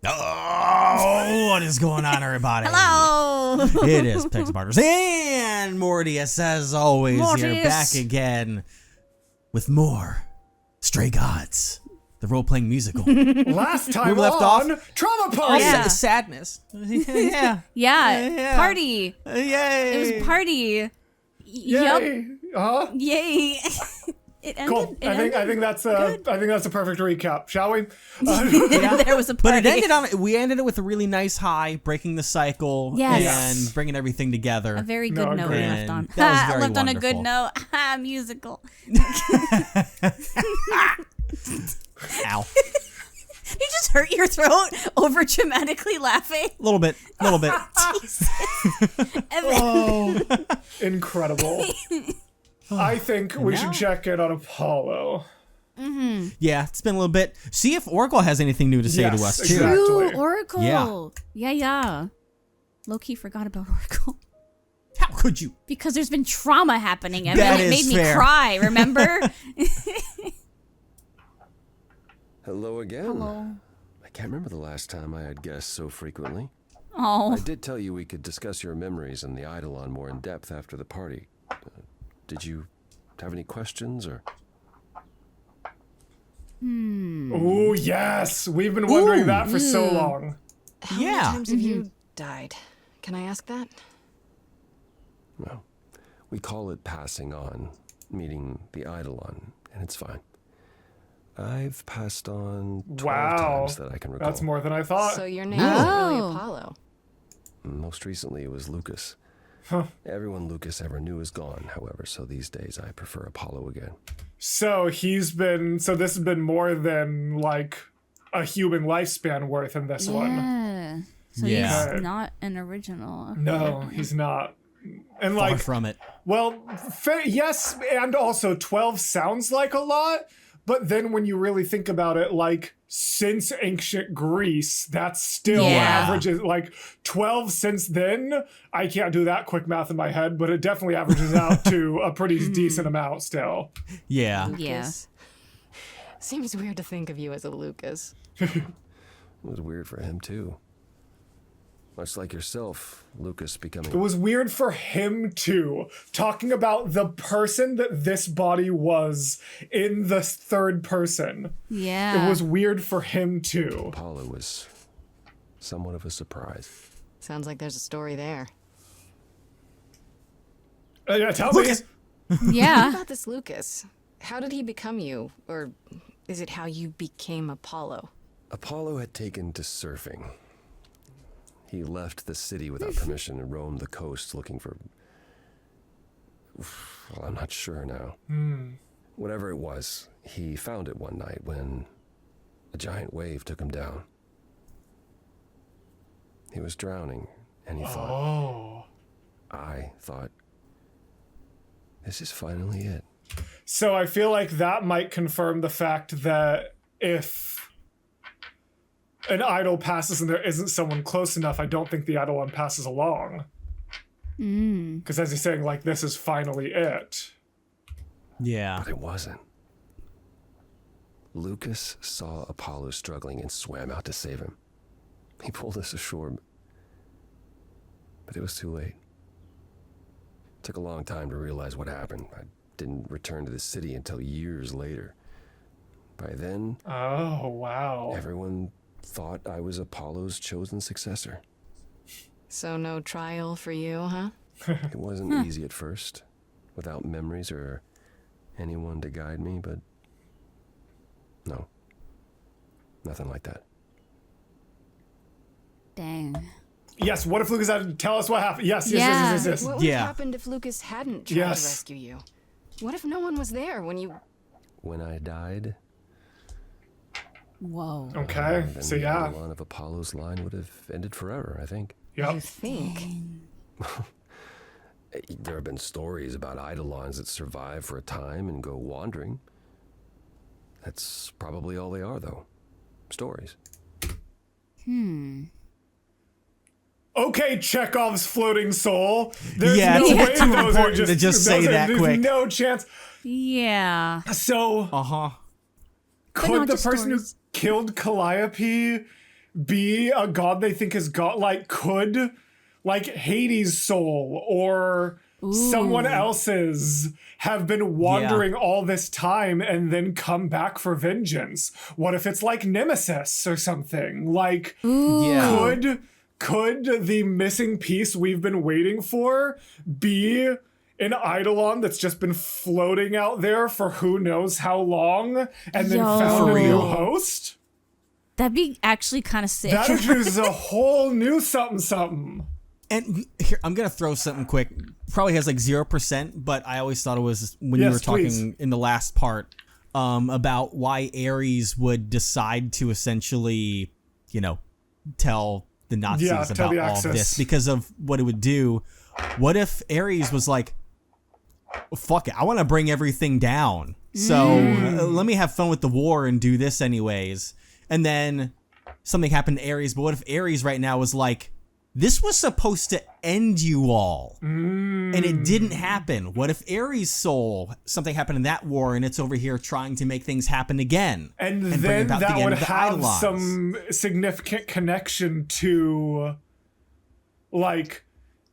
Oh, what is going on, everybody? Hello. It is Pix Barters and Mortius, as always, here back again with more Stray Gods, the role-playing musical. Last time we left off Trauma Party. Yeah. Sadness. Yeah. Party. Yay. It was party. Yay. Yup. Yay. It ended. Cool. I think that's a perfect recap, shall we? There was a party. But we ended it with a really nice high, breaking the cycle and bringing everything together. A very good note we left on. That was very left on a wonderful. good note. Musical. Ow. You just hurt your throat over dramatically laughing. A little bit. Jesus. Oh, incredible. I think we should check in on Apollo. Mm-hmm. Yeah, it's been a little bit. See if Oracle has anything new to say to us, too. Exactly. True, Oracle. Yeah. Low-key forgot about Oracle. How could you? Because there's been trauma happening, and That it is made fair. me cry, remember? Hello again. Hello. I can't remember the last time I had guests so frequently. Oh. I did tell you we could discuss your memories and the Eidolon more in depth after the party. Did you have any questions or? Oh yes, we've been wondering that for so long. How many times have you died? Can I ask that? Well, we call it passing on, meeting the Eidolon, and it's fine. I've passed on 12 times that I can recall. That's more than I thought. So your name isn't really Apollo. Most recently it was Lucas. Everyone Lucas ever knew is gone, however, so these days I prefer Apollo again. So this has been more than like a human lifespan worth in this one. Yeah. So he's not an original. Okay. No, he's not. And Far like from it. Well, yes, and also 12 sounds like a lot, but then when you really think about it, like since ancient Greece, that's still averages like 12 since then. I can't do that quick math in my head, but it definitely averages out to a pretty decent amount still. Yeah. Lucas. Seems weird to think of you as a Lucas. It was weird for him too. Much like yourself, Lucas becoming... It was weird for him too, talking about the person that this body was in the third person. Yeah. It was weird for him too. Apollo was somewhat of a surprise. Sounds like there's a story there. Yeah, tell me. What Yeah. about this Lucas? How did he become you? Or is it how you became Apollo? Apollo had taken to surfing. He left the city without permission and roamed the coast looking for... Well, I'm not sure now. Whatever it was, he found it one night when a giant wave took him down. He was drowning, and he thought... I thought, this is finally it. So I feel like that might confirm the fact that if an idol passes and there isn't someone close enough, I don't think the Eidolon passes along. Because as he's saying, like, this is finally it. Yeah. But it wasn't. Lucas saw Apollo struggling and swam out to save him. He pulled us ashore, but it was too late. It took a long time to realize what happened. I didn't return to the city until years later. By then, Oh, wow. everyone thought I was Apollo's chosen successor. So no trial for you, huh? It wasn't easy at first, without memories or anyone to guide me, but no, nothing like that. Dang. Yes, what if Lucas had to tell us what happened? Yes. What would have happened if Lucas hadn't tried to rescue you? What if no one was there when you... When I died, Whoa. Okay, then so the yeah. Eidolon of Apollo's line would have ended forever, I think. Yep. You think? There have been stories about Eidolons that survive for a time and go wandering. That's probably all they are, though. Stories. Okay, Chekhov's floating soul. There's Yeah, no it's way too those are important just to just say that there's quick. no chance. Yeah. So Uh-huh. could not the just person stories. who killed Calliope be a god they think is god, like could like Hades' soul or someone else's have been wandering all this time and then come back for vengeance? What if it's like Nemesis or something? Like, could the missing piece we've been waiting for be an Eidolon that's just been floating out there for who knows how long and then found a new host? That'd be actually kind of sick. That introduces a whole new something. And here, I'm going to throw something quick. Probably has like 0%, but I always thought it was when you were talking in the last part about why Ares would decide to essentially, tell the Nazis about all of this because of what it would do. What if Ares was like, fuck it, I want to bring everything down. So let me have fun with the war and do this anyways. And then something happened to Ares. But what if Ares right now was like, this was supposed to end you all, and it didn't happen? What if Ares' soul, something happened in that war, and it's over here trying to make things happen again? And then that would have some significant connection to, like,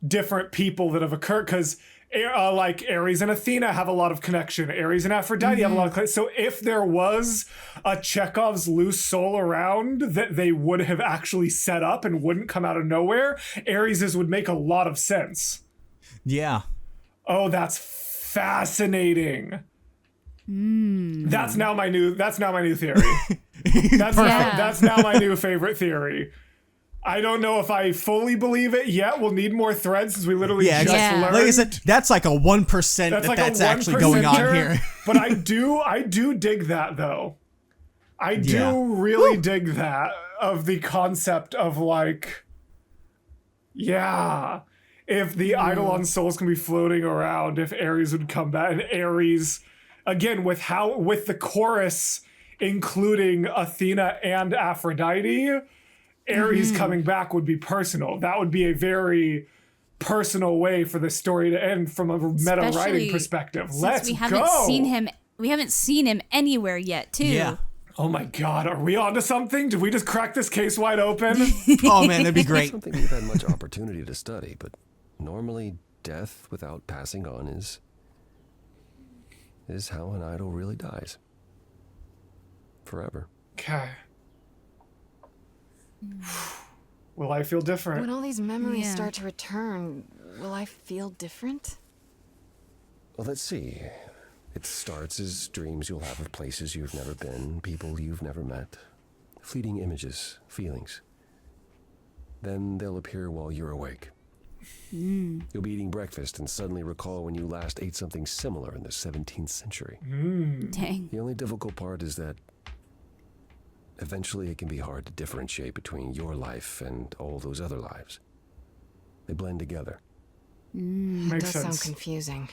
different people that have occurred, because like Ares and Athena have a lot of connection. Ares and Aphrodite have a lot of connection. So if there was a Chekhov's loose soul around that they would have actually set up and wouldn't come out of nowhere, Ares's would make a lot of sense. Yeah. Oh, that's fascinating. That's now my new theory. That's now my new favorite theory. I don't know if I fully believe it yet. We'll need more threads since we literally just learned. Like I said, that's like a 1% that's actually going on here. But I do dig that though. I do really dig that of the concept of like, if the Eidolon souls can be floating around, if Ares would come back, and Ares, again, with the chorus including Athena and Aphrodite, Ares coming back would be personal. That would be a very personal way for the story to end from a meta writing perspective. Let's go. We haven't seen him anywhere yet, too. Yeah. Oh my God, are we onto something? Did we just crack this case wide open? Oh man, that'd be great. Something we've had much opportunity to study, but normally death without passing on is how an idol really dies. Forever. Okay. Will I feel different? When all these memories start to return, will I feel different? Well, let's see. It starts as dreams you'll have of places you've never been, people you've never met, fleeting images, feelings. Then they'll appear while you're awake. You'll be eating breakfast and suddenly recall when you last ate something similar in the 17th century. Dang. The only difficult part is that eventually it can be hard to differentiate between your life and all those other lives. They blend together. Makes does sense. sound confusing.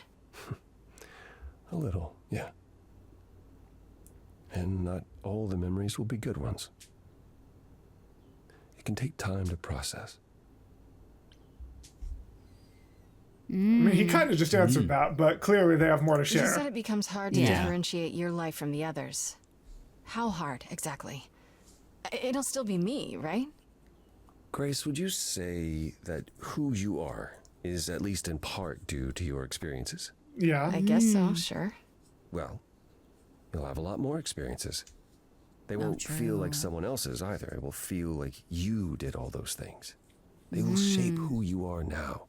A little, yeah. And not all the memories will be good ones. It can take time to process. I mean, he kind of just answered that, but clearly they have more to share. You said it becomes hard to differentiate your life from the others. How hard, exactly? It'll still be me, right? Grace, would you say that who you are is at least in part due to your experiences? Yeah. I guess so, sure. Well, you'll have a lot more experiences. They won't feel like someone else's either. It will feel like you did all those things. They will shape who you are now,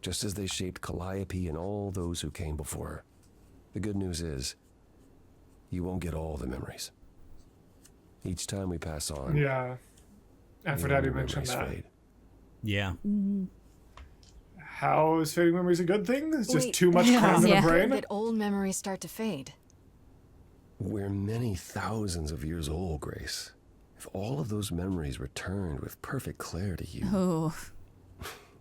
just as they shaped Calliope and all those who came before her. The good news is, you won't get all the memories. Each time we pass on, Aphrodite mentioned that. fade. Yeah. How is fading memories a good thing? It's just too much crammed in the brain? That old memories start to fade. We're many thousands of years old, Grace. If all of those memories returned with perfect clarity,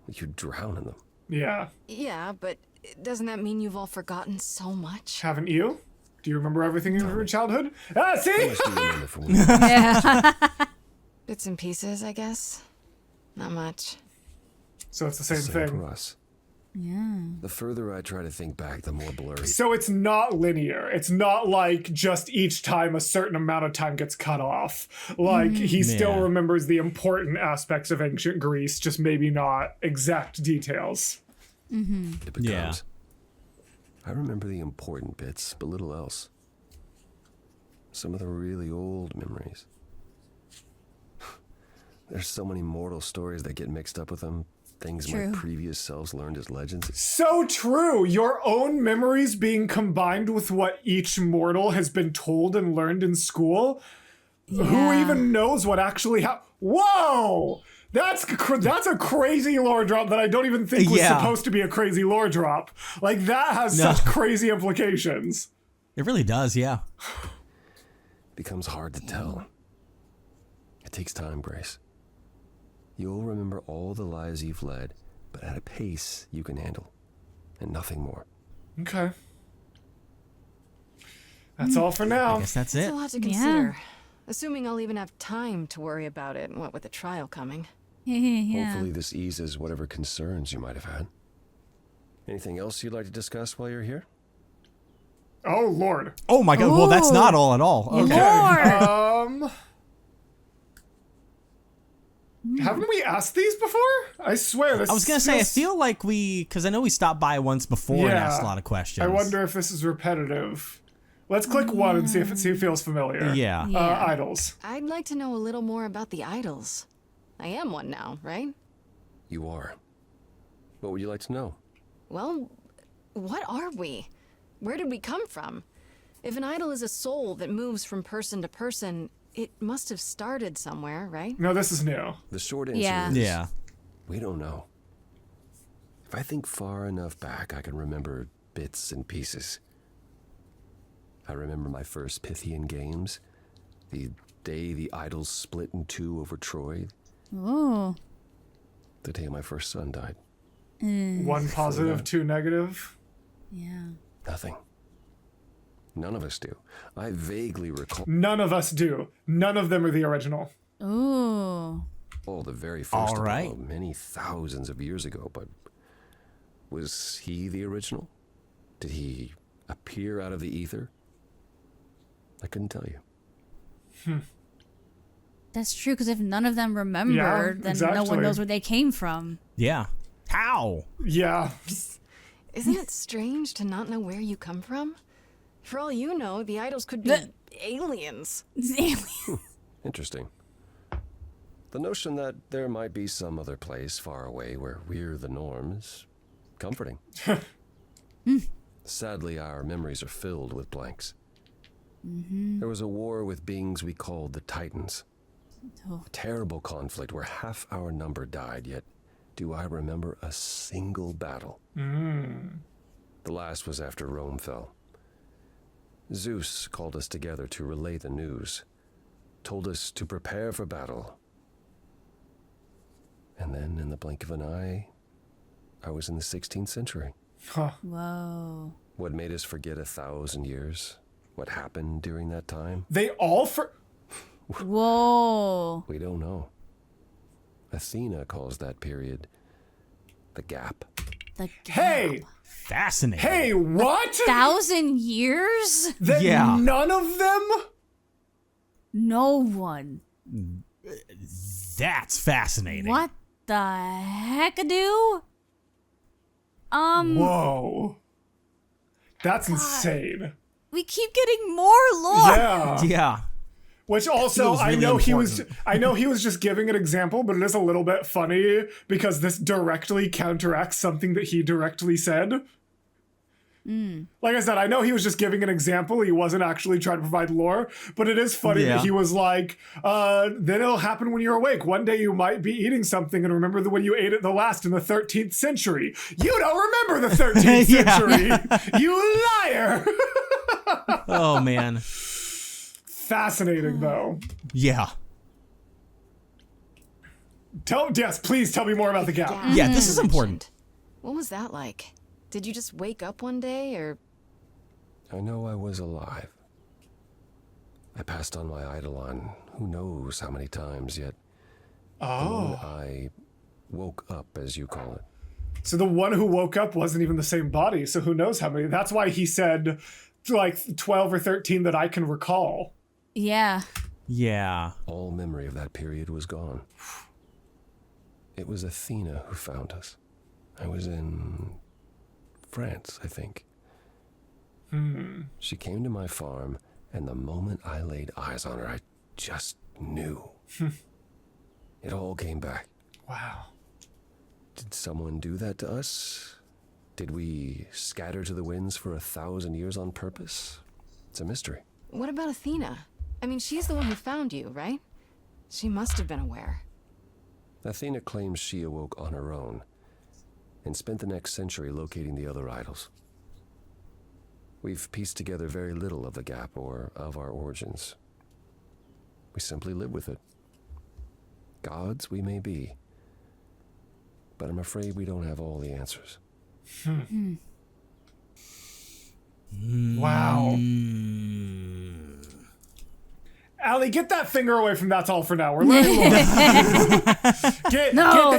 you'd drown in them. Yeah. Yeah, but doesn't that mean you've all forgotten so much? Haven't you? Do you remember everything from your childhood? Ah, see? How much do you remember from when you were Bits and pieces, I guess. Not much. So it's the same for thing. us? Yeah. The further I try to think back, the more blurry. So it's not linear. It's not like just each time a certain amount of time gets cut off. Like, he still remembers the important aspects of ancient Greece, just maybe not exact details. It becomes. I remember the important bits, but little else. Some of the really old memories. There's so many mortal stories that get mixed up with them. Things my previous selves learned as legends. So true! Your own memories being combined with what each mortal has been told and learned in school. Yeah. Who even knows what actually happened? Whoa! That's a crazy lore drop that I don't even think was supposed to be a crazy lore drop. Like, that has such crazy implications. It really does, yeah. Becomes hard to tell. It takes time, Grace. You'll remember all the lives you've led, but at a pace you can handle, and nothing more. Okay. That's all for now. I guess that's It's it. a lot to consider. Assuming I'll even have time to worry about it, what with the trial coming. Yeah. Hopefully this eases whatever concerns you might have had. Anything else you'd like to discuss while you're here? Oh, Lord. Oh my god, well that's not all at all. Okay. Lord. Haven't we asked these before? I swear this. I was gonna say, I feel like because I know we stopped by once before and asked a lot of questions. I wonder if this is repetitive. Let's click one and see if it feels familiar. Yeah. Idols. I'd like to know a little more about the idols. I am one now, right? You are. What would you like to know? Well, what are we? Where did we come from? If an idol is a soul that moves from person to person, it must have started somewhere, right? No, this is new. The short answer is... Yeah. We don't know. If I think far enough back, I can remember bits and pieces. I remember my first Pythian games, the day the idols split in two over Troy, Oh. the day my first son died. One positive, two negative. Yeah. Nothing. None of us do. I vaguely recall None of us do. None of them are the original. Ooh. the very first All right. Apollo many thousands of years ago, but was he the original? Did he appear out of the ether? I couldn't tell you. That's true, because if none of them remember, then no one knows where they came from. Yeah. How? Yeah. Isn't it strange to not know where you come from? For all you know, the idols could be aliens. Interesting. The notion that there might be some other place far away where we're the norm is comforting. Sadly, our memories are filled with blanks. There was a war with beings we called the Titans. A terrible conflict where half our number died, yet do I remember a single battle. The last was after Rome fell. Zeus called us together to relay the news, told us to prepare for battle. And then, in the blink of an eye, I was in the 16th century. Whoa. What made us forget 1,000 years? What happened during that time? They all Whoa. We don't know. Athena calls that period the gap. The Hey! Fascinating. Hey, what? 1,000 years? That Yeah. none of them? No one. That's fascinating. What the heck-a-do? Whoa. That's insane. We keep getting more lore. Yeah. Yeah. Which also, Feels I really know important. I know he was just giving an example, but it is a little bit funny because this directly counteracts something that he directly said. Like I said, I know he was just giving an example. He wasn't actually trying to provide lore, but it is funny that he was like, then it'll happen when you're awake. One day you might be eating something and remember when you ate it the last in the 13th century. You don't remember the 13th century. You liar. Oh, man. Fascinating, though. Yeah. Yes, please tell me more about the gap. Yeah, this is important. What was that like? Did you just wake up one day, or... I know I was alive. I passed on my eidolon who knows how many times, yet the moment I woke up, as you call it, So the one who woke up wasn't even the same body, so who knows how many. That's why he said like 12 or 13 that I can recall. Yeah. Yeah. All memory of that period was gone. It was Athena who found us. I was in France, I think. She came to my farm, and the moment I laid eyes on her, I just knew. It all came back. Wow. Did someone do that to us? Did we scatter to the winds for 1,000 years on purpose? It's a mystery. What about Athena? I mean, she's the one who found you, right? She must have been aware. Athena claims she awoke on her own and spent the next century locating the other idols. We've pieced together very little of the gap or of our origins. We simply live with it. Gods we may be, but I'm afraid we don't have all the answers. Wow. Allie, get that finger away from That's All for Now. We're learning more.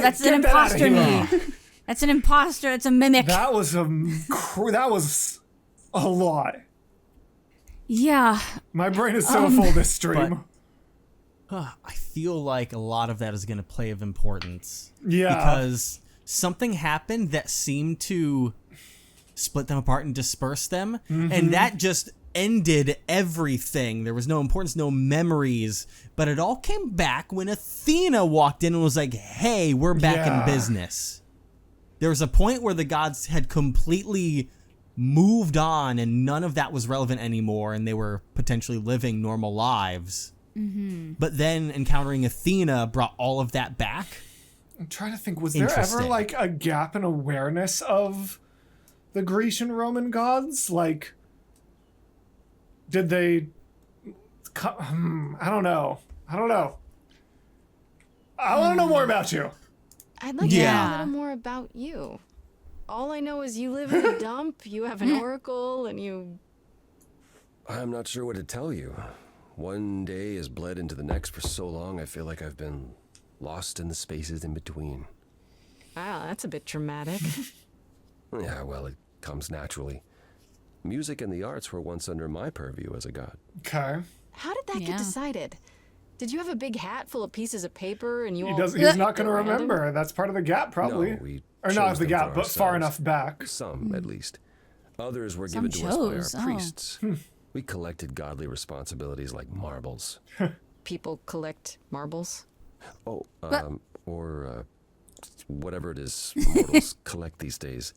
That's an imposter me. That's an imposter. It's a mimic. That was a lot. Yeah. My brain is so full this stream. I feel like a lot of that is going to play of importance. Yeah. Because something happened that seemed to split them apart and disperse them. And that just ended everything. There was no importance, no memories. But it all came back when Athena walked in and was like, hey, we're back in business. There was a point where the gods had completely moved on and none of that was relevant anymore. And they were potentially living normal lives. But then encountering Athena brought all of that back. I'm trying to think, was there ever like a gap in awareness of the Grecian Roman gods? Like, did they... I don't know. I want to know more about you. I'd like to know a little more about you. All I know is you live in a dump, you have an oracle, and you... I'm not sure what to tell you. One day has bled into the next for so long, I feel like I've been lost in the spaces in between. Wow, that's a bit dramatic. Yeah, well, it comes naturally. Music and the arts were once under my purview as a god. Okay. How did that get decided? Did you have a big hat full of pieces of paper and you He's not going to remember. That's part of the gap, probably. No, we or not the gap, but far enough back. Some, at least. Others were given to us by our priests. We collected godly responsibilities like marbles. People collect marbles? Oh, or whatever it is mortals collect these days.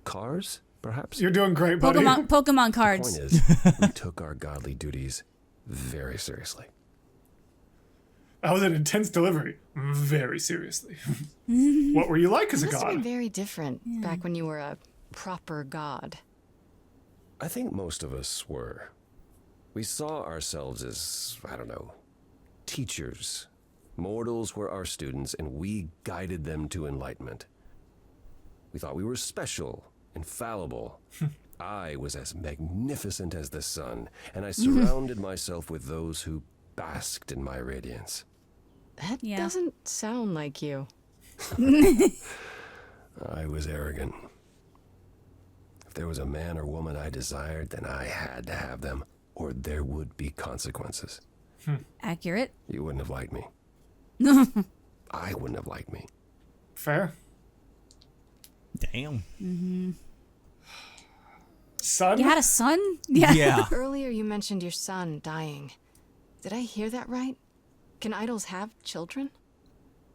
Cars, perhaps? You're doing great, buddy. Pokemon cards. The point is, we took our godly duties very seriously. That was an intense delivery. Very seriously. What were you like as a god? It must have been very different back when you were a proper god. I think most of us were. We saw ourselves as, I don't know, teachers. Mortals were our students, and we guided them to enlightenment. We thought we were special, infallible. I was as magnificent as the sun, and I surrounded myself with those who basked in my radiance. That doesn't sound like you. I was arrogant. If there was a man or woman I desired, then I had to have them, or there would be consequences. Accurate. You wouldn't have liked me. I wouldn't have liked me. Fair. Damn. Son? You had a son? Yeah. Earlier you mentioned your son dying. Did I hear that right? Can idols have children?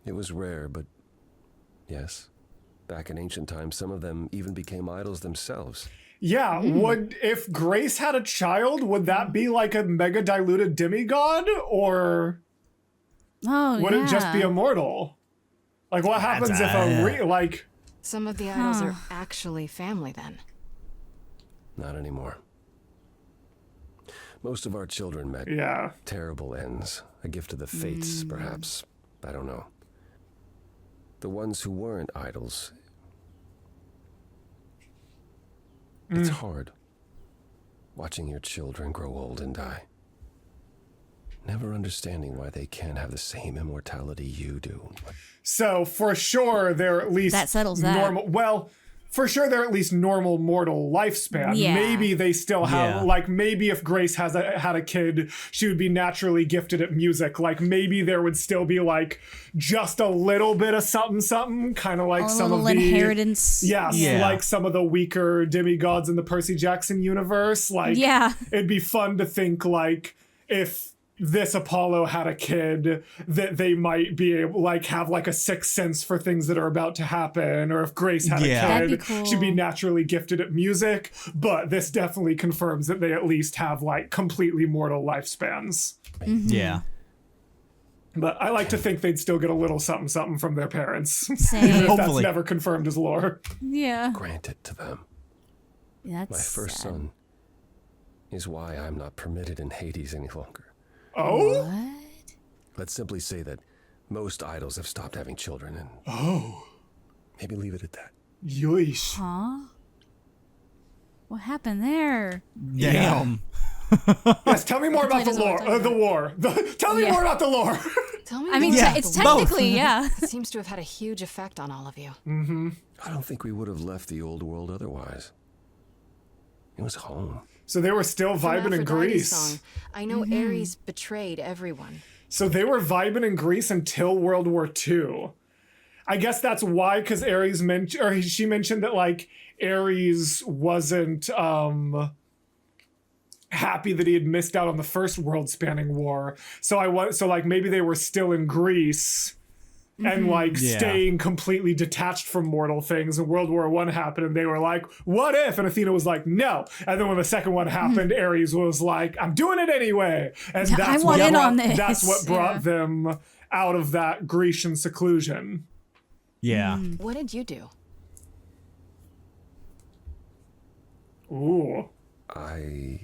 It was rare, but yes. Back in ancient times, some of them even became idols themselves. Yeah, if Grace had a child, would that be like a mega diluted demigod? Or would it just be immortal? Like, what happens if Some of the idols are actually family then. Not anymore. Most of our children met terrible ends. A gift of the fates, perhaps. I don't know. The ones who weren't idols. It's hard. Watching your children grow old and die. never understanding why they can't have the same immortality you do. So for sure, they're at least that settles that. normal. Well, for sure, they're at least normal mortal lifespan. Yeah. Maybe they still have, like, maybe if Grace had a kid, she would be naturally gifted at music. Like, maybe there would still be, like, just a little bit of something, kind of like some of the inheritance. Yes, like some of the weaker demigods in the Percy Jackson universe. Like, it'd be fun to think, like, if this Apollo had a kid, that they might be able, like, have like a sixth sense for things that are about to happen, or if Grace had a kid, cool. she'd be naturally gifted at music. But this definitely confirms that they at least have like completely mortal lifespans. Yeah. But I like to think they'd still get a little something from their parents. Same. Even if that's Hopefully. never confirmed as lore. Yeah. Grant it to them. That's My first sad. son is why I'm not permitted in Hades any longer. Oh? What? Let's simply say that most idols have stopped having children, and maybe leave it at that. Yeesh. Huh? What happened there? Damn. Yes, tell me more about the doesn't lore. want to The war. Tell me more about the lore. Tell me I mean, more about it's the war. technically, It seems to have had a huge effect on all of you. I don't think we would have left the old world otherwise. It was home. So they were still From vibing in Aphrodite's Greece. song, I know Ares betrayed everyone. So they were vibing in Greece until World War II. I guess that's why, because Ares mentioned, or she mentioned that like Ares wasn't happy that he had missed out on the first world-spanning war. So like maybe they were still in Greece and like staying completely detached from mortal things. And World War I happened, and they were like, "What if?" And Athena was like, "No." And then when the second one happened, Ares was like, "I'm doing it anyway." And that's want in on this. That's what brought them out of that Grecian seclusion. Yeah. What did you do? Ooh, I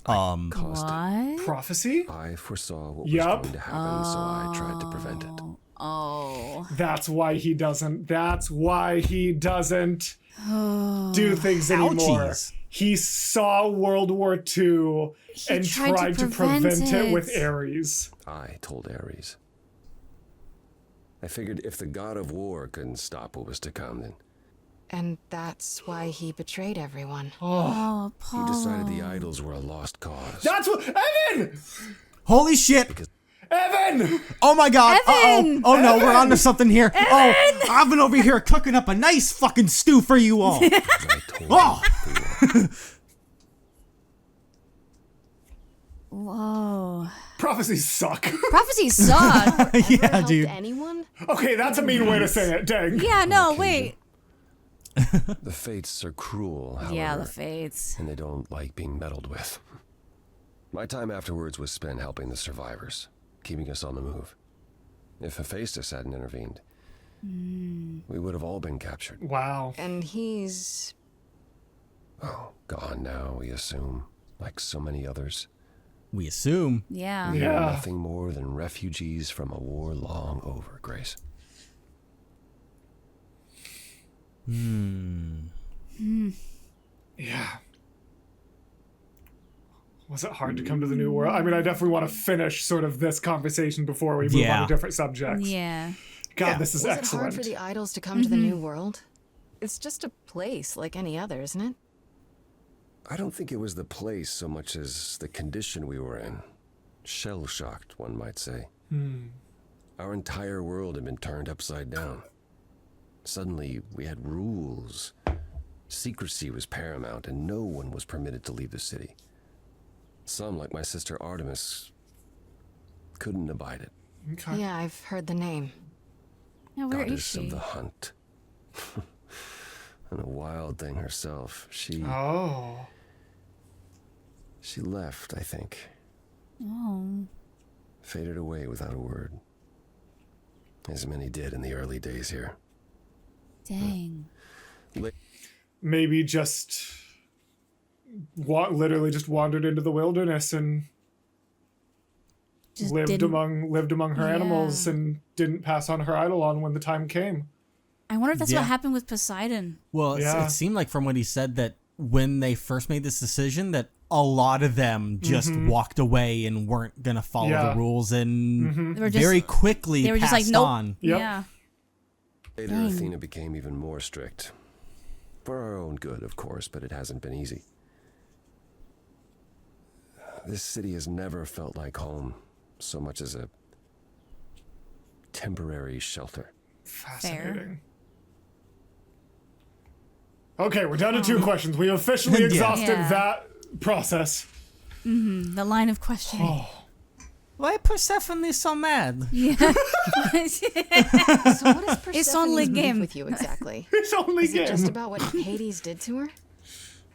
Caused what? prophecy? I foresaw what was Yup. going to happen, so I tried to prevent it. Oh. That's why he doesn't. That's why he doesn't do things anymore. Ouchies. He saw World War II and tried to prevent it with it. Ares. I told Ares. I figured if the god of war couldn't stop what was to come, then And that's why he betrayed everyone. Oh, he Paul. decided the idols were a lost cause. That's what. Evan! Holy shit! Evan! Oh my god! Evan! Oh no, we're onto something here. Oh, I've been over here cooking up a nice fucking stew for you all. I told Oh! him Whoa. Prophecies suck. Prophecies suck. Yeah, Helped dude. anyone? Okay, that's a mean way to say it. Dang. Yeah, no, wait. the fates are cruel, however, Yeah, the fates. and they don't like being meddled with. My time afterwards was spent helping the survivors, keeping us on the move. If Hephaestus hadn't intervened, we would have all been captured. Wow. And he's... Oh, gone now, we assume, like so many others. We assume. Yeah. We are Yeah. nothing more than refugees from a war long over, Grace. Yeah. Was it hard to come to the new world? I mean, I definitely want to finish sort of this conversation before we move on to different subjects. Yeah. God, this is Was excellent. it hard for the idols to come to the new world? It's just a place like any other, isn't it? I don't think it was the place so much as the condition we were in. Shell-shocked, one might say. Our entire world had been turned upside down. Suddenly, we had rules. Secrecy was paramount, and no one was permitted to leave the city. Some, like my sister Artemis, couldn't abide it. Okay. Yeah, I've heard the name. Now, where is Goddess she? of the hunt. And a wild thing herself. She Oh. left, I think. Oh. Faded away without a word. As many did in the early days here. Dang. Maybe just literally just wandered into the wilderness and Just lived didn't- among her Yeah. animals and didn't pass on her idol on when the time came. I wonder if that's Yeah. what happened with Poseidon. Well, Yeah. it seemed like from what he said that when they first made this decision that a lot of them just walked away and weren't going to follow the rules and very quickly passed just like, nope. on. Yep. Yeah. Later, Athena became even more strict. For our own good, of course, but it hasn't been easy. This city has never felt like home so much as a temporary shelter. Fascinating. Okay, we're down to 2 questions. We officially exhausted that process. The line of questioning. Oh. Why Persephone so mad? Yeah. So what is Persephone's only beef game. with you exactly? It's only Is game. it just about what Hades did to her?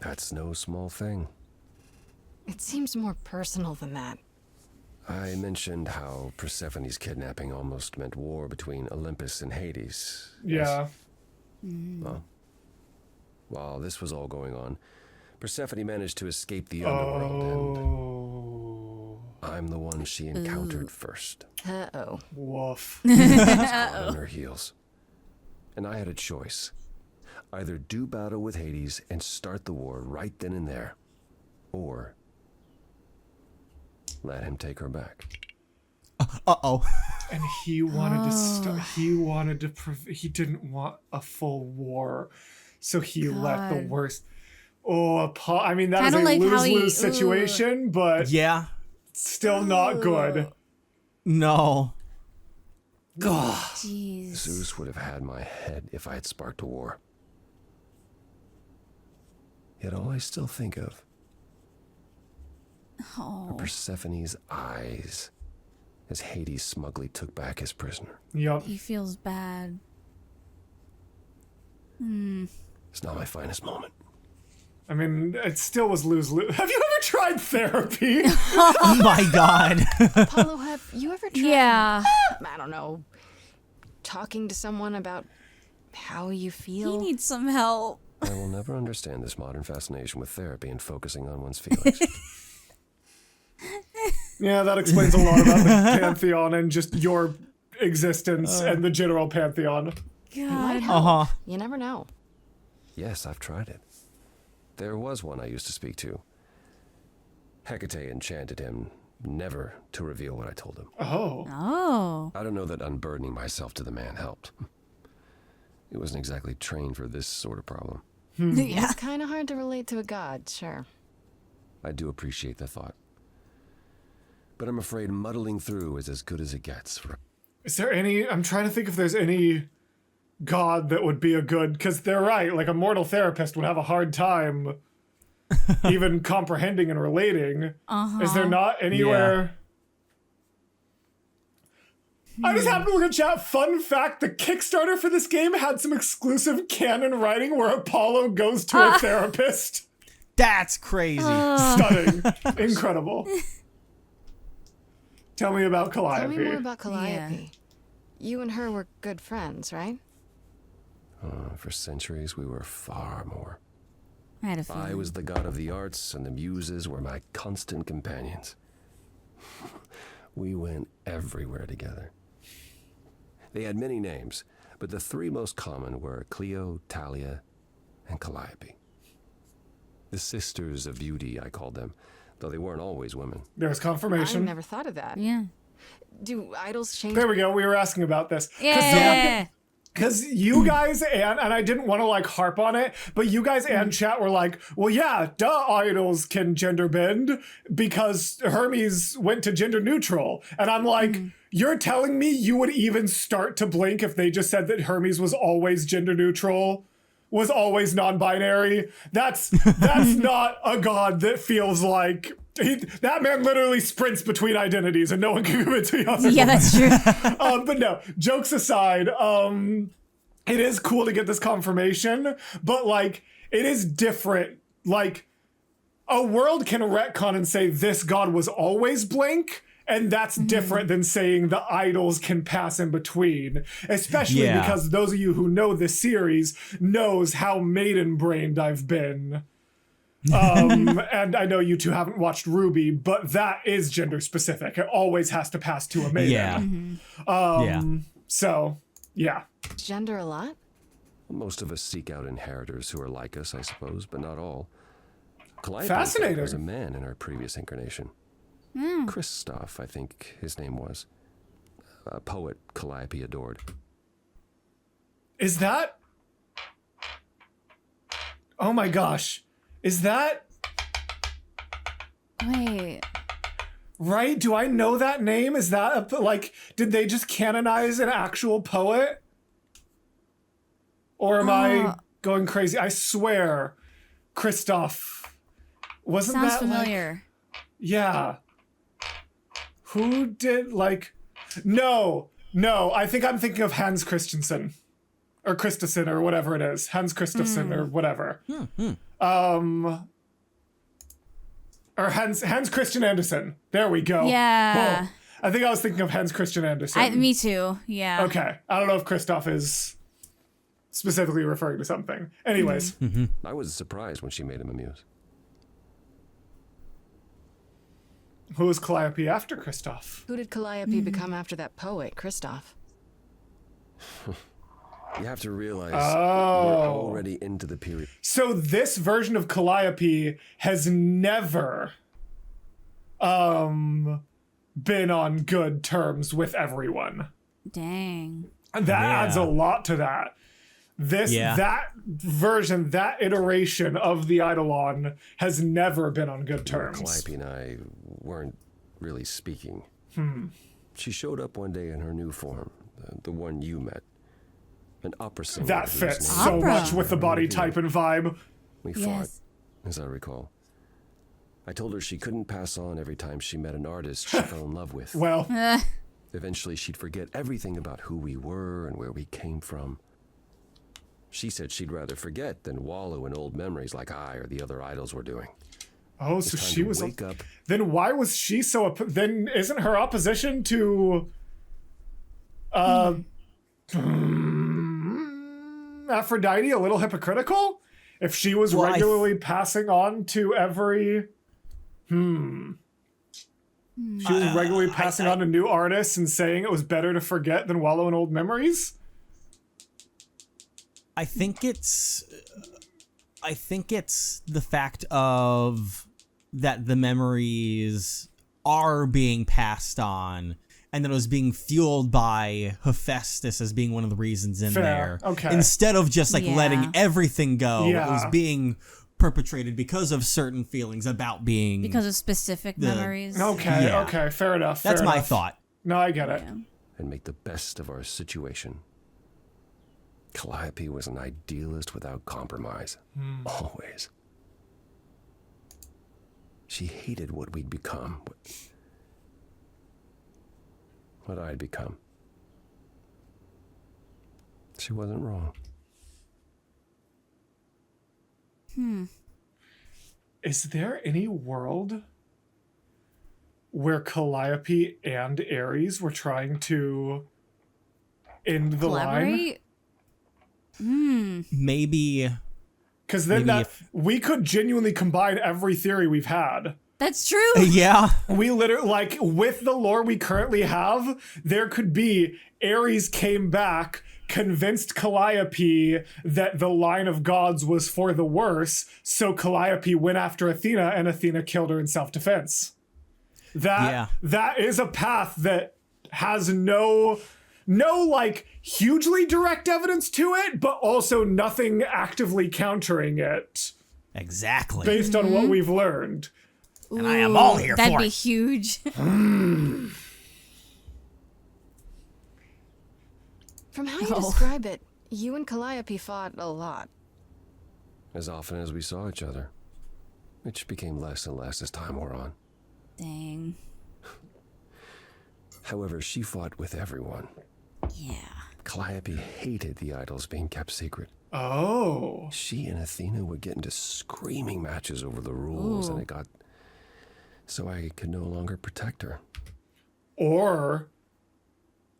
That's no small thing. It seems more personal than that. I mentioned how Persephone's kidnapping almost meant war between Olympus and Hades. Yeah. Well, while this was all going on, Persephone managed to escape the underworld, Oh. and I'm the one she encountered first. Uh-oh. Woof. On her heels. And I had a choice. Either do battle with Hades and start the war right then and there, or let him take her back. Uh-oh. And he wanted to he didn't want a full war. So he let the worst. Oh, I mean, that Kinda is a like how lose-lose situation, but Yeah. still not good. No. Jeez. Zeus would have had my head if I had sparked a war. Yet all I still think of are Persephone's eyes as Hades smugly took back his prisoner. Yup. He feels bad. It's not my finest moment. I mean, it still was lose-lose. Have you ever tried therapy? Oh my god. Apollo, have you ever tried, Yeah. I don't know, talking to someone about how you feel? He needs some help. I will never understand this modern fascination with therapy and focusing on one's feelings. Yeah, that explains a lot about the Pantheon and just your existence and the general Pantheon. It might God. help. You never know. Yes, I've tried it. There was one I used to speak to. Hecate enchanted him never to reveal what I told him. Oh. Oh. I don't know that unburdening myself to the man helped. It wasn't exactly trained for this sort of problem. Yeah. It's kind of hard to relate to a god, sure. I do appreciate the thought. But I'm afraid muddling through is as good as it gets. Is there any... I'm trying to think if there's any god that would be a good... Because they're right, like a mortal therapist would have a hard time even comprehending and relating. Is there not anywhere... I just happened to look at chat. Fun fact, the Kickstarter for this game had some exclusive canon writing where Apollo goes to a therapist. That's crazy. Stunning. Incredible. Tell me about Calliope. Tell me more about Calliope. You and her were good friends, right? For centuries, we were far more. I had a feeling. I was the god of the arts, and the muses were my constant companions. We went everywhere together. They had many names, but the 3 most common were Clio, Talia, and Calliope. The sisters of beauty, I called them, though they weren't always women. There's I confirmation. never thought of that. Yeah. Do idols change? There we go. We were asking about this. Yeah. Because you guys and I didn't want to like harp on it, but you guys and chat were like, well, yeah, duh, idols can gender bend because Hermes went to gender neutral. And I'm like, you're telling me you would even start to blink if they just said that Hermes was always gender neutral, was always non-binary? That's not a god that feels like... that man literally sprints between identities and no one can commit to the other. Yeah, that's true. But no, jokes aside, it is cool to get this confirmation, but like, it is different. Like, a world can retcon and say this god was always blank, and that's different than saying the idols can pass in between, especially because those of you who know this series knows how maiden-brained I've been. And I know you two haven't watched Ruby, but that is gender specific. It always has to pass to a maiden. So, yeah. Gender a lot? Most of us seek out inheritors who are like us, I suppose, but not all. Fascinating. Was a man in her previous incarnation. Christoph, I think his name was. A poet Calliope adored. Is that... Oh my gosh. Is that... Wait. Right? Do I know that name? Is that like, did they just canonize an actual poet? Or am I going crazy? I swear, Christoph. Wasn't Sounds that familiar. Like, yeah. Who did like... No. I think I'm thinking of Hans Christensen. Or Christensen, or whatever it is. Hans Christensen, or whatever. Or Hans Christian Andersen. There we go. Yeah. Whoa. I think I was thinking of Hans Christian Andersen. Me too. Yeah. Okay. I don't know if Christoph is specifically referring to something. Anyways. I was surprised when she made him a muse. Who was Calliope after Christoph? Who did Calliope become after that poet, Christoph? You have to realize we're already into the period. So this version of Calliope has never been on good terms with everyone. Dang. And that adds a lot to that. That version, that iteration of the Eidolon has never been on good terms. Calliope and I weren't really speaking. She showed up one day in her new form, the one you met. An opera singer. That fits so much with the body type and vibe. We fought, as I recall. I told her she couldn't pass on every time she met an artist she fell in love with. Well. Eventually she'd forget everything about who we were and where we came from. She said she'd rather forget than wallow in old memories like I or the other idols were doing. Oh, so she was... Wake up. Then why was she so... Then isn't her opposition to... Aphrodite a little hypocritical? If she was regularly passing on to every... She was regularly passing on to new artists and saying it was better to forget than wallow in old memories? I think it's the fact of that the memories are being passed on, and that it was being fueled by Hephaestus as being one of the reasons in there. Okay. Instead of just like letting everything go, it was being perpetrated because of certain feelings about being... Because of specific memories. Okay, fair enough. That's my thought. No, I get it. And make the best of our situation. Calliope was an idealist without compromise. Always. She hated what we'd become. What I'd become. She wasn't wrong. Is there any world where Calliope and Ares were trying to end the line? Maybe... Because then we could genuinely combine every theory we've had. That's true. Yeah. We literally, like, with the lore we currently have, there could be Ares came back, convinced Calliope that the line of gods was for the worse, so Calliope went after Athena, and Athena killed her in self-defense. That is a path that has no like hugely direct evidence to it, but also nothing actively countering it. Exactly. Based on what we've learned. And I am all here for it. That'd be huge. From how you describe it, you and Calliope fought a lot. As often as we saw each other. Which became less and less as time wore on. Dang. However, she fought with everyone. Yeah. Calliope hated the idols being kept secret. Oh. She and Athena would get into screaming matches over the rules, and it got so I could no longer protect her. Or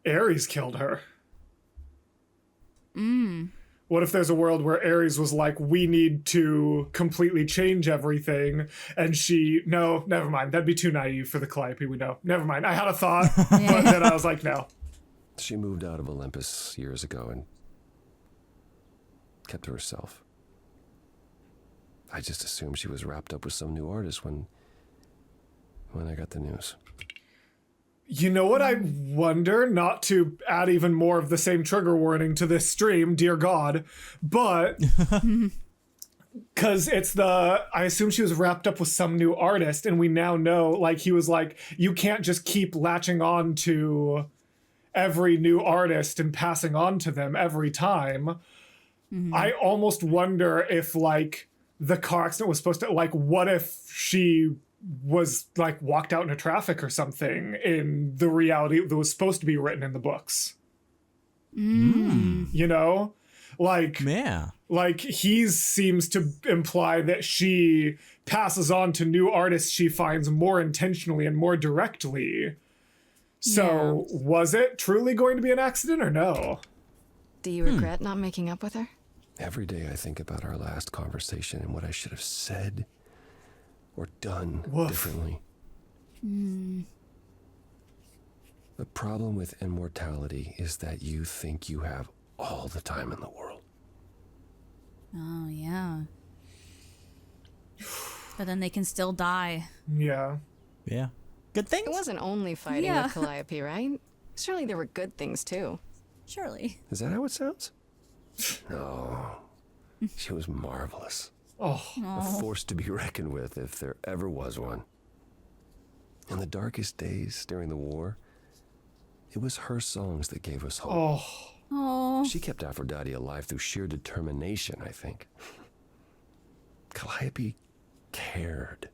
Ares killed her. What if there's a world where Ares was like, we need to completely change everything, and she... No, never mind. That'd be too naive for the Calliope we know. Never mind. I had a thought, but then I was like, no. She moved out of Olympus years ago and kept to herself. I just assumed she was wrapped up with some new artist when I got the news. You know what I wonder? Not to add even more of the same trigger warning to this stream, dear God, but because I assume she was wrapped up with some new artist, and we now know, like, he was like, you can't just keep latching on to every new artist and passing on to them every time. I almost wonder if, like, the car accident was supposed to, like, what if she was like walked out into traffic or something in the reality that was supposed to be written in the books. You know, like, yeah, like he seems to imply that she passes on to new artists she finds more intentionally and more directly. So was it truly going to be an accident or no? Do you regret not making up with her? Every day I think about our last conversation and what I should have said or done differently. The problem with immortality is that you think you have all the time in the world. Oh, yeah. But then they can still die. Yeah. Yeah. Good things. It wasn't only fighting with Calliope, right? Surely there were good things too. Surely. Is that how it sounds? No. She was marvelous. Oh. A force to be reckoned with if there ever was one. In the darkest days during the war, it was her songs that gave us hope. Oh. She kept Aphrodite alive through sheer determination, I think. Calliope cared.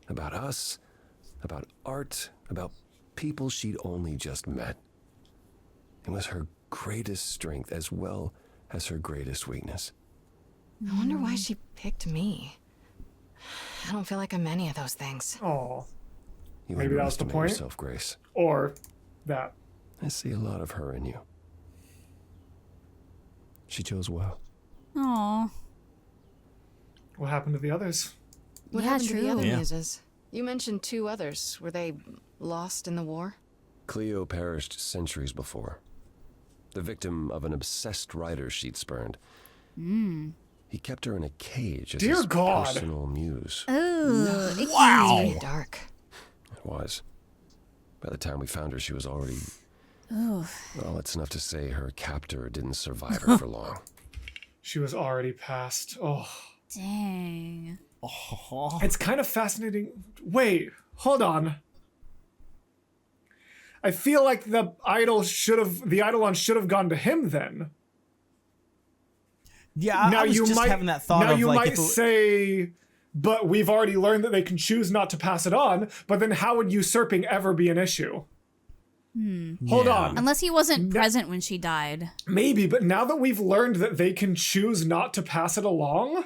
About us, about art, about people she'd only just met. It was her greatest strength as well as her greatest weakness. I wonder why she picked me. I don't feel like I'm any of those things. Oh. You Maybe that was the underestimate point. yourself, Grace. Or that. I see a lot of her in you. She chose well. Oh. What happened to the others? What Yeah, happened to the other true. muses? You mentioned 2 others. Were they lost in the war? Cleo perished centuries before. The victim of an obsessed writer she'd spurned. He kept her in a cage as Dear his God. personal muse. Oh. It's pretty dark. It was. By the time we found her, she was already... Oh. Well, it's enough to say her captor didn't survive her for long. She was already passed. Oh. Dang. It's kind of fascinating. Wait, hold on. I feel like the Eidolon should have gone to him then. Yeah, Now I was you just might having that thought now of you like, might if it- say, but we've already learned that they can choose not to pass it on. But then how would usurping ever be an issue? Hold on. Unless he wasn't present when she died. Maybe, but now that we've learned that they can choose not to pass it along,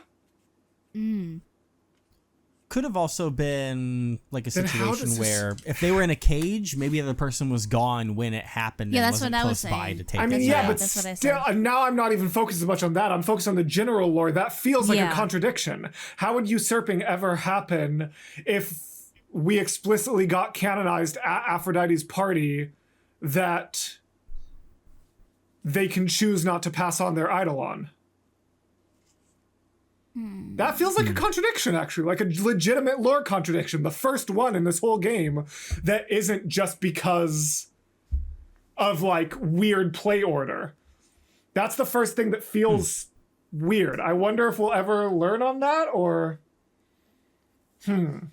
could have also been like a Then how situation does this- where if they were in a cage, maybe the other person was gone when it happened. Yeah, and that's wasn't what I was close by saying. to take I mean, it. yeah, right, but that's what I still, said. now I'm not even focused as much on that. I'm focused on the general lore. That feels like a Yeah. contradiction. How would usurping ever happen if we explicitly got canonized at Aphrodite's party that they can choose not to pass on their Eidolon? That feels like a contradiction, actually, like a legitimate lore contradiction. The first one in this whole game that isn't just because of like weird play order. That's the first thing that feels weird. I wonder if we'll ever learn on that or... I'm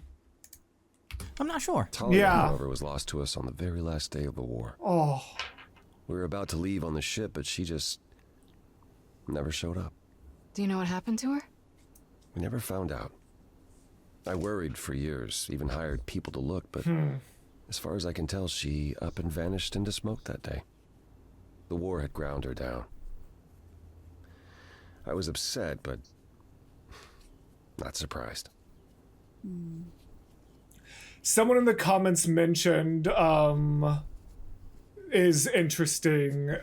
not sure. Talia, Yeah. however, was lost to us on the very last day of the war. Oh, We were about to leave on the ship, but she just never showed up. Do you know what happened to her? We never found out. I worried for years, even hired people to look, but as far as I can tell, she up and vanished into smoke that day. The war had ground her down. I was upset, but not surprised. someone in the comments mentioned is interesting.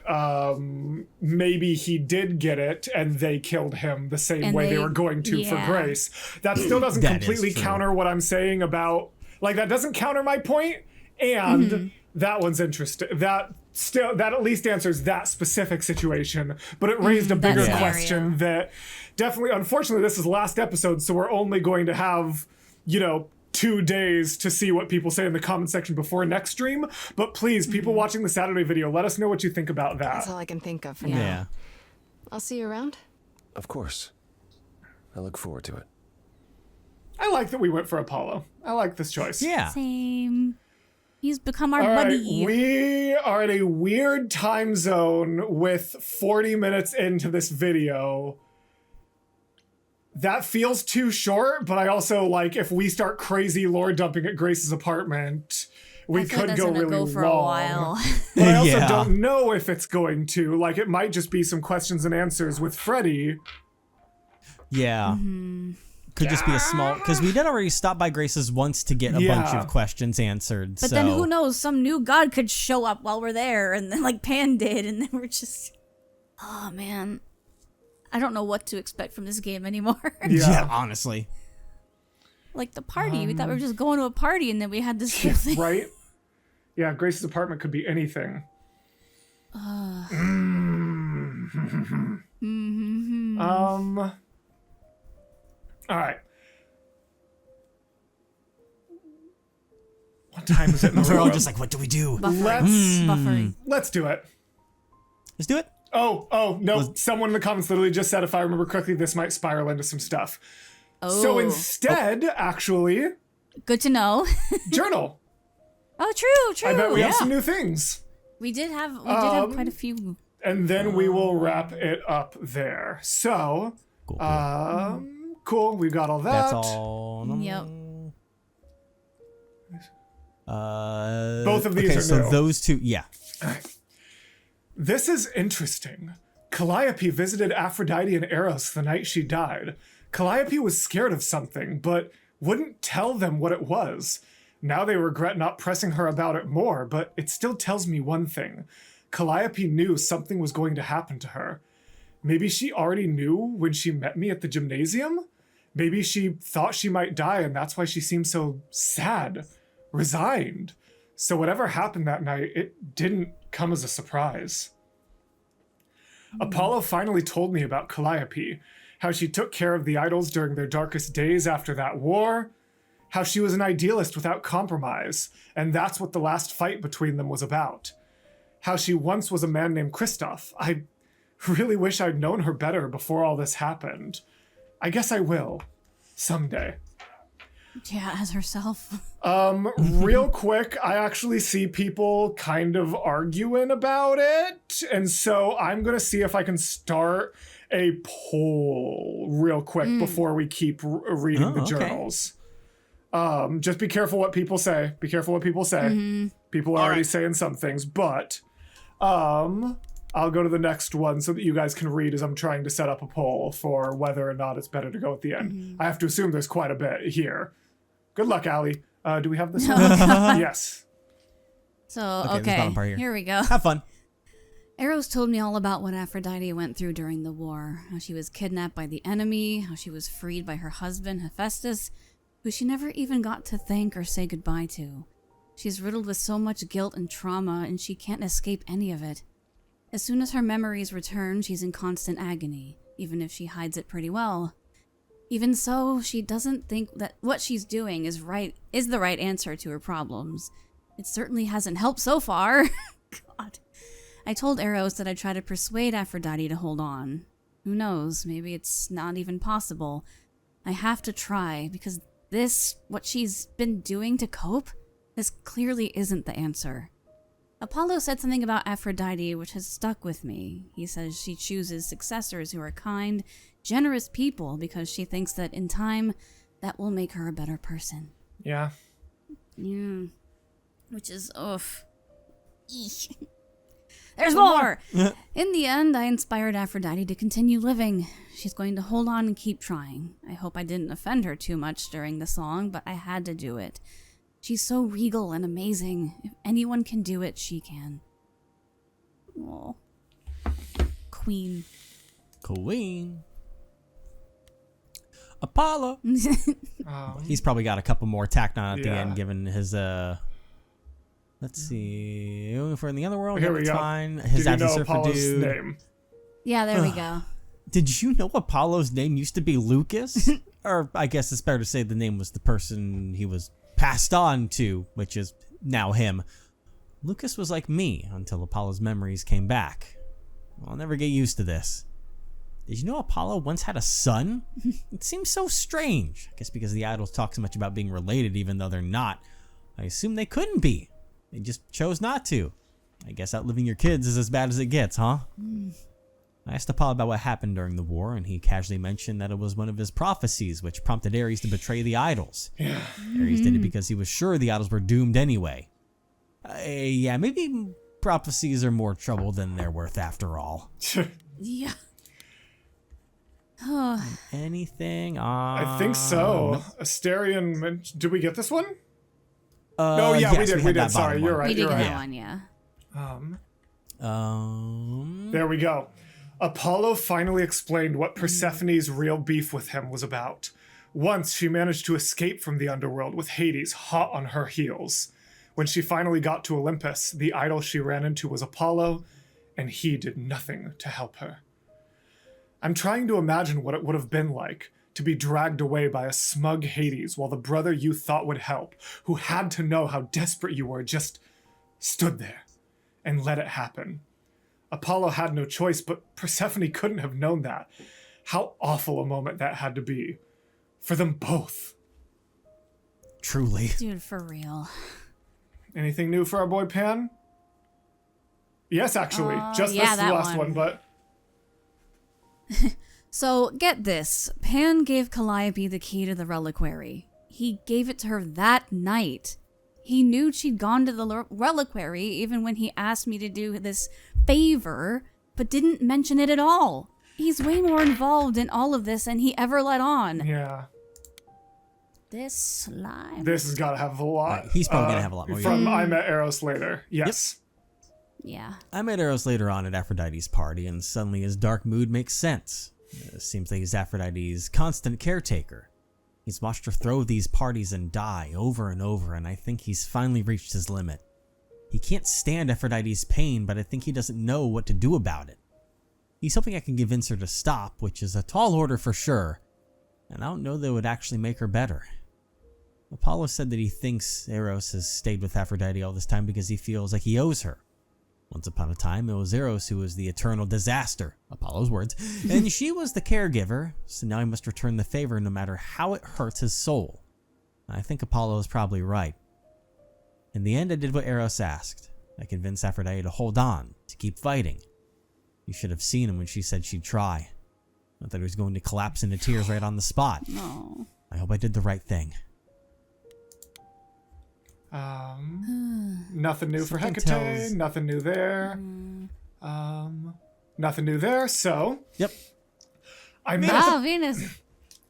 Maybe he did get it and they killed him the same And way they they- were going to for yeah. Grace. That still doesn't That is completely true. counter what I'm saying about, like, that doesn't counter my point, and that one's interesting. That still, that at least answers that specific situation, but it raised a bigger question that definitely, unfortunately, this is the last episode, so we're only going to have, 2 days to see what people say in the comment section before next stream. But please, people watching the Saturday video, let us know what you think about that. That's all I can think of for now. Yeah. I'll see you around. Of course. I look forward to it. I like that we went for Apollo. I like this choice. Yeah. Same. He's become our All buddy. right, we are in a weird time zone with 40 minutes into this video. That feels too short, but I also like if we start crazy lore dumping at Grace's apartment, we could go really long. For a while. But I also don't know if it's going to. Like, it might just be some questions and answers with Freddy. Yeah. Could just be a small, because we did already stop by Grace's once to get a bunch of questions answered. But then who knows? Some new god could show up while we're there, and then like Pan did, and then we're just, oh man, I don't know what to expect from this game anymore. Yeah, honestly. Like the party, we thought we were just going to a party, and then we had this whole thing. Right? Yeah, Grace's apartment could be anything. All right. What time is it? We're all just like, what do we do? Buffering. Let's do it. Let's do it. Oh, no. Someone in the comments literally just said, if I remember correctly, this might spiral into some stuff. Oh. So instead, actually, Good to know. journal. Oh, true. I bet we have some new things. We did have quite a few. And then we will wrap it up there. So, cool. We got all that. That's all. Yep. Both of these are so new. those two, yeah. This is interesting. Calliope visited Aphrodite and Eros the night she died. Calliope was scared of something, but wouldn't tell them what it was. Now they regret not pressing her about it more, but it still tells me one thing. Calliope knew something was going to happen to her. Maybe she already knew when she met me at the gymnasium? Maybe she thought she might die and that's why she seemed so sad, resigned. So whatever happened that night, it didn't come as a surprise. Apollo finally told me about Calliope, how she took care of the idols during their darkest days after that war, how she was an idealist without compromise, and that's what the last fight between them was about. How she once was a man named Kristoff. I really wish I'd known her better before all this happened. I guess I will. Someday. Yeah, as herself. Real quick, I actually see people kind of arguing about it, and so I'm gonna see if I can start a poll real quick before we keep reading the journals. Just be careful what people say. Be careful what people say. People are already saying some things, but I'll go to the next one so that you guys can read as I'm trying to set up a poll for whether or not it's better to go at the end. I have to assume there's quite a bit here. Good luck, Allie. Do we have this one? Yes. So, Okay, this bottom part here we go. Have fun. Eros told me all about what Aphrodite went through during the war, how she was kidnapped by the enemy, how she was freed by her husband, Hephaestus, who she never even got to thank or say goodbye to. She's riddled with so much guilt and trauma, and she can't escape any of it. As soon as her memories return, she's in constant agony, even if she hides it pretty well. Even so, she doesn't think that what she's doing is the right answer to her problems. It certainly hasn't helped so far. God. I told Eros that I'd try to persuade Aphrodite to hold on. Who knows, maybe it's not even possible. I have to try, because what she's been doing to cope, this clearly isn't the answer. Apollo said something about Aphrodite which has stuck with me. He says she chooses successors who are kind, generous people because she thinks that in time, that will make her a better person. Yeah. Yeah. Which is, oof. Eesh. There's more! In the end, I inspired Aphrodite to continue living. She's going to hold on and keep trying. I hope I didn't offend her too much during the song, but I had to do it. She's so regal and amazing. If anyone can do it, she can. Oh. Queen. Apollo. He's probably got a couple more tacked on at the end, given his Let's see. If we're in the underworld, Here we that's go. fine. His Did you know surfer Apollo's dude. name? Yeah, there we go. Did you know Apollo's name used to be Lucas? Or I guess it's better to say the name was the person he was passed on to, which is now him. Lucas was like me until Apollo's memories came back. I'll never get used to this. Did you know Apollo once had a son? It seems so strange. I guess because the idols talk so much about being related even though they're not. I assume they couldn't be. They just chose not to. I guess outliving your kids is as bad as it gets, huh? I asked Apollo about what happened during the war, and he casually mentioned that it was one of his prophecies which prompted Ares to betray the idols. Yeah. Ares did it because he was sure the idols were doomed anyway. Yeah, maybe prophecies are more trouble than they're worth after all. Yeah. Anything? I think so. Nope. Asterion. Did we get this one? Oh, yeah, yes, we did. had that Sorry, bottom you're one. right. We did You're get right. that one, yeah. There we go. Apollo finally explained what Persephone's real beef with him was about. Once she managed to escape from the underworld with Hades hot on her heels. When she finally got to Olympus, the idol she ran into was Apollo, and he did nothing to help her. I'm trying to imagine what it would have been like to be dragged away by a smug Hades while the brother you thought would help, who had to know how desperate you were, just stood there and let it happen. Apollo had no choice, but Persephone couldn't have known that. How awful a moment that had to be. For them both. Truly. Dude, for real. Anything new for our boy Pan? Yes, actually. Just yeah, this that last one. one, but... So, get this. Pan gave Calliope the key to the reliquary. He gave it to her that night. He knew she'd gone to the reliquary even when he asked me to do this favor, but didn't mention it at all. He's way more involved in all of this than he ever let on. Yeah. This slime. This has got to have a lot. He's probably going to have a lot more. From I Met Eros Later. Yes. Yeah. I met Eros later on at Aphrodite's party, and suddenly his dark mood makes sense. It seems like he's Aphrodite's constant caretaker. He's watched her throw these parties and die over and over, and I think he's finally reached his limit. He can't stand Aphrodite's pain, but I think he doesn't know what to do about it. He's hoping I can convince her to stop, which is a tall order for sure, and I don't know that it would actually make her better. Apollo said that he thinks Eros has stayed with Aphrodite all this time because he feels like he owes her. Once upon a time, it was Eros who was the eternal disaster, Apollo's words, and she was the caregiver, so now he must return the favor no matter how it hurts his soul. I think Apollo is probably right. In the end, I did what Eros asked. I convinced Aphrodite to hold on, to keep fighting. You should have seen him when she said she'd try. I thought he was going to collapse into tears right on the spot. No. I hope I did the right thing. Nothing new for Something Hecate. tells- Nothing new there. Nothing new there. So Yep. I met Ah, Venus.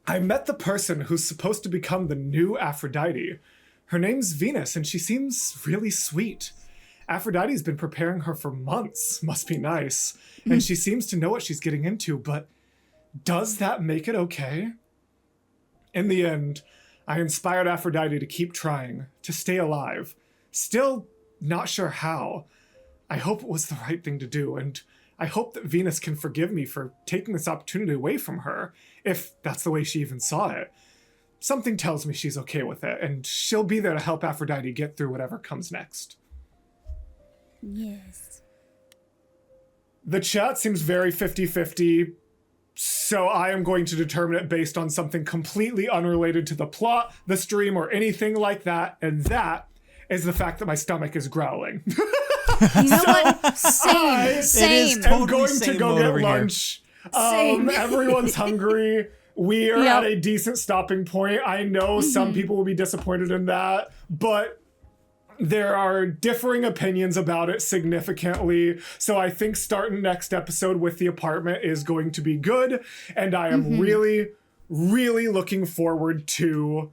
I met the person who's supposed to become the new Aphrodite. Her name's Venus, and she seems really sweet. Aphrodite's been preparing her for months. Must be nice. And she seems to know what she's getting into, but does that make it okay? In the end, I inspired Aphrodite to keep trying, to stay alive. Still not sure how. I hope it was the right thing to do, and I hope that Venus can forgive me for taking this opportunity away from her, if that's the way she even saw it. Something tells me she's okay with it, and she'll be there to help Aphrodite get through whatever comes next. Yes. The chat seems very 50-50, so I am going to determine it based on something completely unrelated to the plot, the stream, or anything like that, and that is the fact that my stomach is growling. You know what? Same. Same. totally I'm going same to go mode get over here. lunch. Same. Everyone's hungry. We are Yep. at a decent stopping point. I know some people will be disappointed in that, but there are differing opinions about it significantly. So I think starting next episode with the apartment is going to be good. And I am really, really looking forward to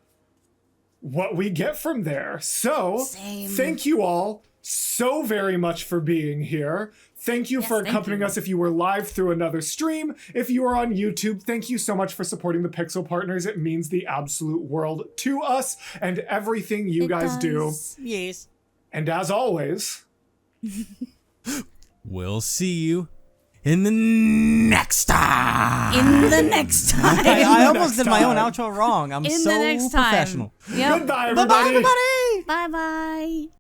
what we get from there. So Same. thank you all so very much for being here. Thank you for thank accompanying you. us if you were live through another stream. If you are on YouTube, thank you so much for supporting the Pixel Partners. It means the absolute world to us and everything you guys do. Yes. And as always, we'll see you in the next time. In the next time. I almost did my own outro wrong. I'm In so the next time. professional. Yep. goodbye, Bye-bye, everybody. everybody. Bye-bye.